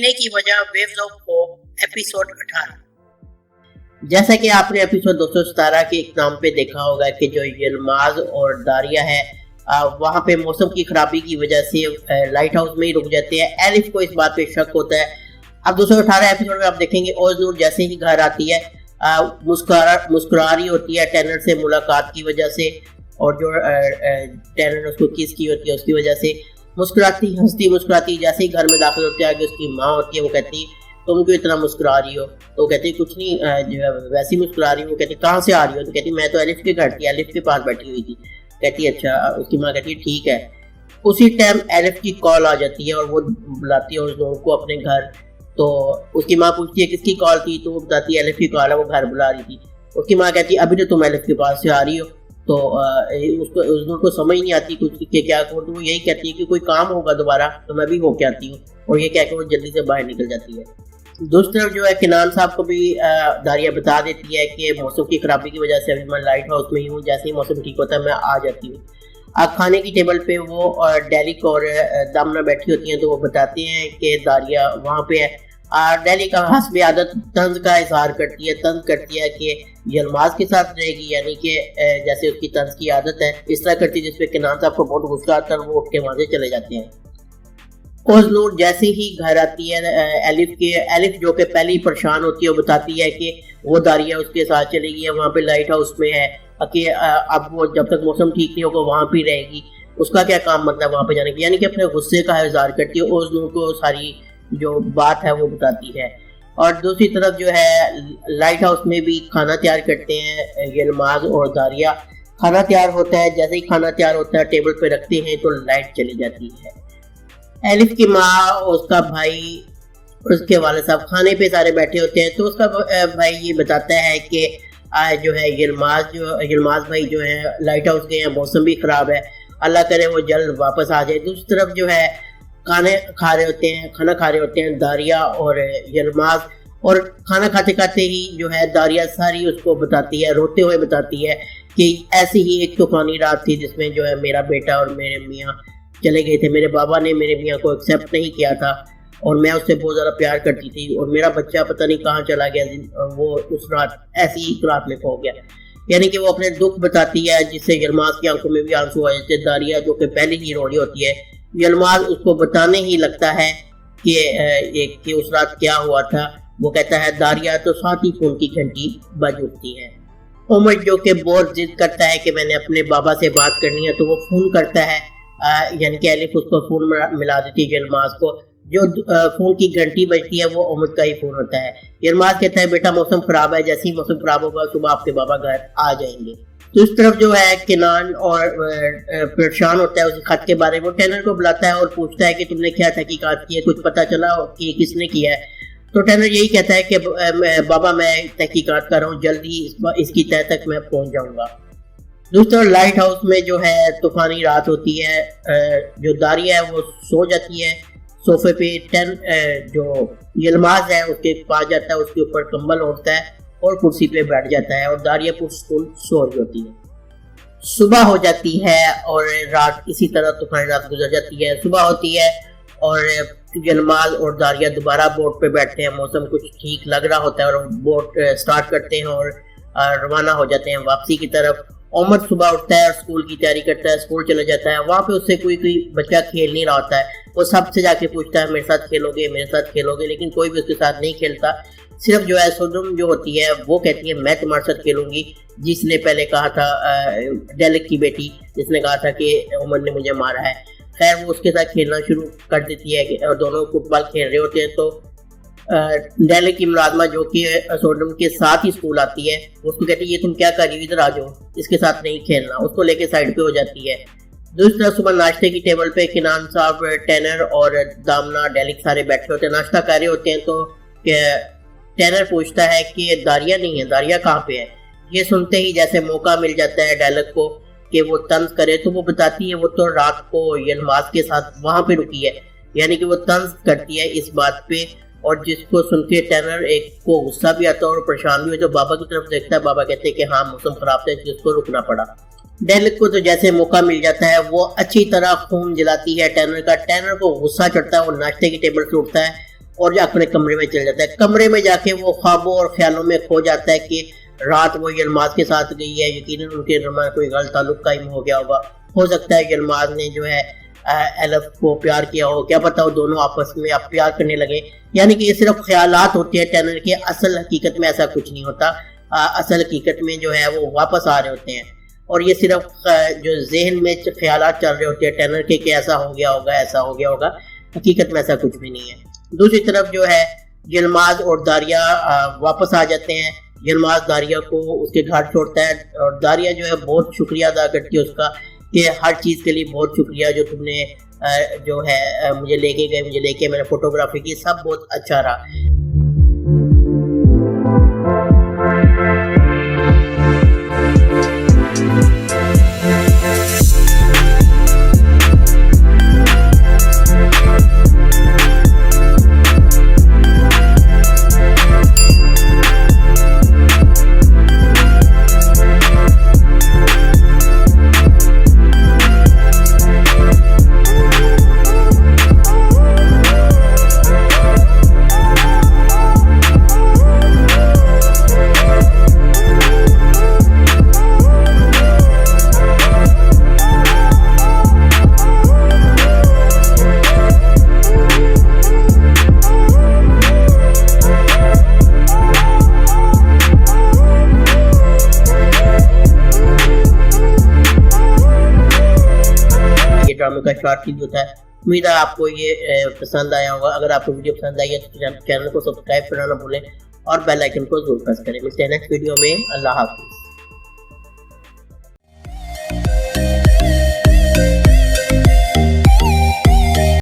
जीने की वजह वेव्स ऑफ होप एपिसोड 18। जैसा कि आपने एपिसोड 217 के एक नाम पे देखा होगा कि जो यलमाज और दारिया है वहाँ पे मौसम की खराबी की वजह से लाइट हाउस में ही रुक जाते हैं। एलिफ को इस बात पे शक होता है। अब 218 एपिसोड में आप देखेंगे ओज़नूर जैसे ही घर आती है मुस्कुरा रही होती है टैनर से मुलाकात की वजह से, और जो टैनर ने उसको किस की होती है उसकी वजह से मुस्कुराती हंसती मुस्कुराती जैसे ही घर में दाखिल होती है। आगे उसकी माँ होती है, वो कहती है तुम क्यों इतना मुस्कुरा रही हो? तो वो कहती है कुछ नहीं, जो है वैसी मुस्कुरा रही हूँ। वो कहती कहाँ से आ रही हो? तो कहती मैं तो एलिफ के घर थी, एलिफ के पास बैठी हुई थी। कहती अच्छा। उसकी माँ कहती है ठीक है। उसी टाइम एलिफ की कॉल आ जाती है और वो बुलाती है उस दोनों को अपने घर। तो उसकी माँ पूछती है किसकी कॉल थी? तो वो बताती है एलिफ की कॉल है, वो घर बुला रही थी। उसकी माँ कहती है अभी तो तुम एलिफ के पास से आ रही हो। तो उसको समझ नहीं आती कुछ कि क्या करूँ। तो वो यही कहती है कि कोई काम होगा दोबारा तो मैं भी होके आती हूँ, और ये कह के वो जल्दी से बाहर निकल जाती है। दूसरी तरफ जो है किनान साहब को भी दारिया बता देती है कि मौसम की खराबी की वजह से अभी मैं लाइट हाउस में ही हूँ, जैसे ही मौसम ठीक होता है मैं आ जाती हूँ। खाने की टेबल पे वो डेलिक और दामना बैठी होती हैं, तो वो बताते हैं कि दारिया वहाँ पे है। डेलिक हस्ब आदत तंज का इजहार करती है, तंज करती है कि यलमाज के साथ रहेगी, यानी कि जैसे उसकी तंज की आदत है इस तरह करती है, जिसपे किनान साहब को बहुत गुस्सा आता है, वो उठ के वहाँ से चले जाते हैं। ओज़नूर जैसे ही घर आती है एलिफ जो कि पहले ही परेशान होती है, वो बताती है कि वो दारिया उसके साथ चली गई है, वहाँ पे लाइट हाउस में है कि अब वो जब तक मौसम ठीक नहीं होगा वहाँ पे रहेगी। उसका क्या काम मतलब वहाँ पे जाने की, यानी कि अपने गुस्से का इज़हार करती है। ओज़नूर को सारी जो बात है वो बताती है। और दूसरी तरफ जो है लाइट हाउस में भी खाना तैयार करते हैं यलमाज और दारिया। खाना तैयार होता है, जैसे ही खाना तैयार होता है टेबल पे रखते हैं तो लाइट चली जाती है। एलिफ की माँ, उसका भाई, उसके वाले साहब खाने पे सारे बैठे होते हैं। तो उसका भाई ये बताता है कि जो है यलमाज भाई जो है लाइट हाउस गए हैं, मौसम भी ख़राब है, अल्लाह करे वो जल्द वापस आ जाए। दूसरी तरफ जो है खाना खा रहे होते हैं दारिया और यलमाज, और खाना खाते खाते ही जो है दारिया सारी उसको बताती है, रोते हुए बताती है कि ऐसी ही एक तूफानी रात थी जिसमें जो है मेरा बेटा और मेरे मियाँ चले गए थे। मेरे बाबा ने मेरे मियाँ को एक्सेप्ट नहीं किया था और मैं उससे बहुत ज़्यादा प्यार करती थी, और मेरा बच्चा पता नहीं कहाँ चला गया, वो उस रात ऐसी ही रात में खो गया। यानी कि वो अपने दुख बताती है, जिससे यलमाज की आंखों में भी आंसू आ जाते हैं। दारिया जो कि पहले ही रो रही होती है, यलमाज उसको बताने ही लगता है कि उस रात क्या हुआ था। वो कहता है दारिया तो साथ ही फोन की घंटी बज उठती है। उमर जो कि बहुत जिद करता है कि मैंने अपने बाबा से बात करनी है, तो वो फ़ोन करता है, यानी कि एलिफ उसको फ़ोन मिला देती है यलमाज को। जो फ़ोन की घंटी बजती है वो उमर का ही फ़ोन होता है। यलमाज कहता है बेटा मौसम ख़राब है, जैसे ही मौसम ख़राब होगा सुबह आपके बाबा घर आ जाएंगे। तो इस तरफ जो है किनान और परेशान होता है उस खत के बारे में। वो टैनर को बुलाता है और पूछता है कि तुमने क्या तहकीकात की है, कुछ पता चला कि किसने किया है? तो टैनर यही कहता है कि बाबा मैं तहकीकात कर रहा हूँ, जल्दी इसकी तह तक मैं पहुँच जाऊँगा। दूसरा लाइट हाउस में जो है तूफानी रात होती है। जो दारिया है वो सो जाती है सोफे पे। जो यलमाज है उसके पास जाता है, उसके ऊपर कंबल ओढ़ता है और कुर्सी पे बैठ जाता है, और दारिया पुरसुकून सो रही होती है। सुबह हो जाती है और रात इसी तरह तूफानी रात गुजर जाती है। सुबह होती है और यलमाज और दारिया दोबारा बोट पे बैठते हैं। मौसम कुछ ठीक लग रहा होता है और बोट स्टार्ट करते हैं और रवाना हो जाते हैं वापसी की तरफ। उमर सुबह उठता है और स्कूल की तैयारी करता है, स्कूल चला जाता है। वहाँ पे उससे कोई बच्चा खेल नहीं रहा होता है। वो सबसे जाके पूछता है मेरे साथ खेलोगे, लेकिन कोई भी उसके साथ नहीं खेलता। सिर्फ जो है सुदुम जो होती है वो कहती है मैं तुम्हारे साथ खेलूंगी, जिसने पहले कहा था डेलिक की बेटी, जिसने कहा था कि उमर ने मुझे मारा है। खैर वो उसके साथ खेलना शुरू कर देती है और दोनों फुटबॉल खेल रहे होते हैं। तो डेलिक की मुलाजमा जो कि सोडम के साथ ही स्कूल आती है, उसको कहती है ये तुम क्या कर रही हो, इधर आ जाओ, इसके साथ नहीं खेलना। उसको लेके साइड पे हो जाती है। दूसरी तरफ सुबह नाश्ते की टेबल पे किनान साहब, टैनर और दामना, डेलिक सारे बैठे होते हैं, नाश्ता कर रहे होते हैं। तो टैनर पूछता है कि दारिया नहीं है, दारिया कहाँ पे है? ये सुनते ही जैसे मौका मिल जाता है डेलिक को कि वो तंज करे, तो वो बताती है वो तो रात को यलमाज के साथ वहाँ पे रुकी है, यानी कि वो तंज करती है इस बात पे। और जिसको सुन के टैनर एक को गुस्सा भी आता है और परेशान भी हो, तो बाबा की तरफ देखता है। बाबा कहते हैं कि हाँ मौसम खराब था जिसको रुकना पड़ा। डेलिक को तो जैसे मौका मिल जाता है वो अच्छी तरह खून जलाती है टैनर का। टैनर को गुस्सा चढ़ता है, वो नाश्ते की टेबल से उठता है اور جا اپنے کمرے میں چل جاتا ہے. کمرے میں جا کے وہ خوابوں اور خیالوں میں کھو جاتا ہے کہ رات وہ یلماز کے ساتھ گئی ہے. یقیناً ان کے درمیان کوئی غلط تعلق قائم ہو گیا ہوگا. ہو سکتا ہے یلماز نے جو ہے ایلف کو پیار کیا ہو, کیا پتا وہ دونوں آپس میں اب پیار کرنے لگے. یعنی کہ یہ صرف خیالات ہوتے ہیں ٹینر کے, اصل حقیقت میں ایسا کچھ نہیں ہوتا. اصل حقیقت میں جو ہے وہ واپس آ رہے ہوتے ہیں, اور یہ صرف جو ذہن میں خیالات چل رہے ہوتے ہیں ٹینر کے کہ ایسا ہو گیا ہوگا, ایسا ہو گیا ہوگا. حقیقت میں ایسا کچھ بھی نہیں ہے. دوسری طرف جو ہے یلماز اور داریا واپس آ جاتے ہیں. یلماز داریا کو اس کے گھر چھوڑتا ہے, اور داریا جو ہے بہت شکریہ ادا کرتی ہے اس کا کہ ہر چیز کے لیے بہت شکریہ, جو تم نے جو ہے مجھے لے کے گئے, مجھے لے کے میں نے فوٹوگرافی کی, سب بہت اچھا رہا. ڈرامے کا شارٹ فلم ہوتا ہے. امید ہے آپ کو یہ پسند آیا ہوگا. اگر آپ کو ویڈیو پسند آئی ہے تو چینل کو سبسکرائب کرنا نہ بھولیں اور بیل آئیکن کو ضرور پریس کریں. ملتے ہیں نیکسٹ ویڈیو میں. اللہ حافظ.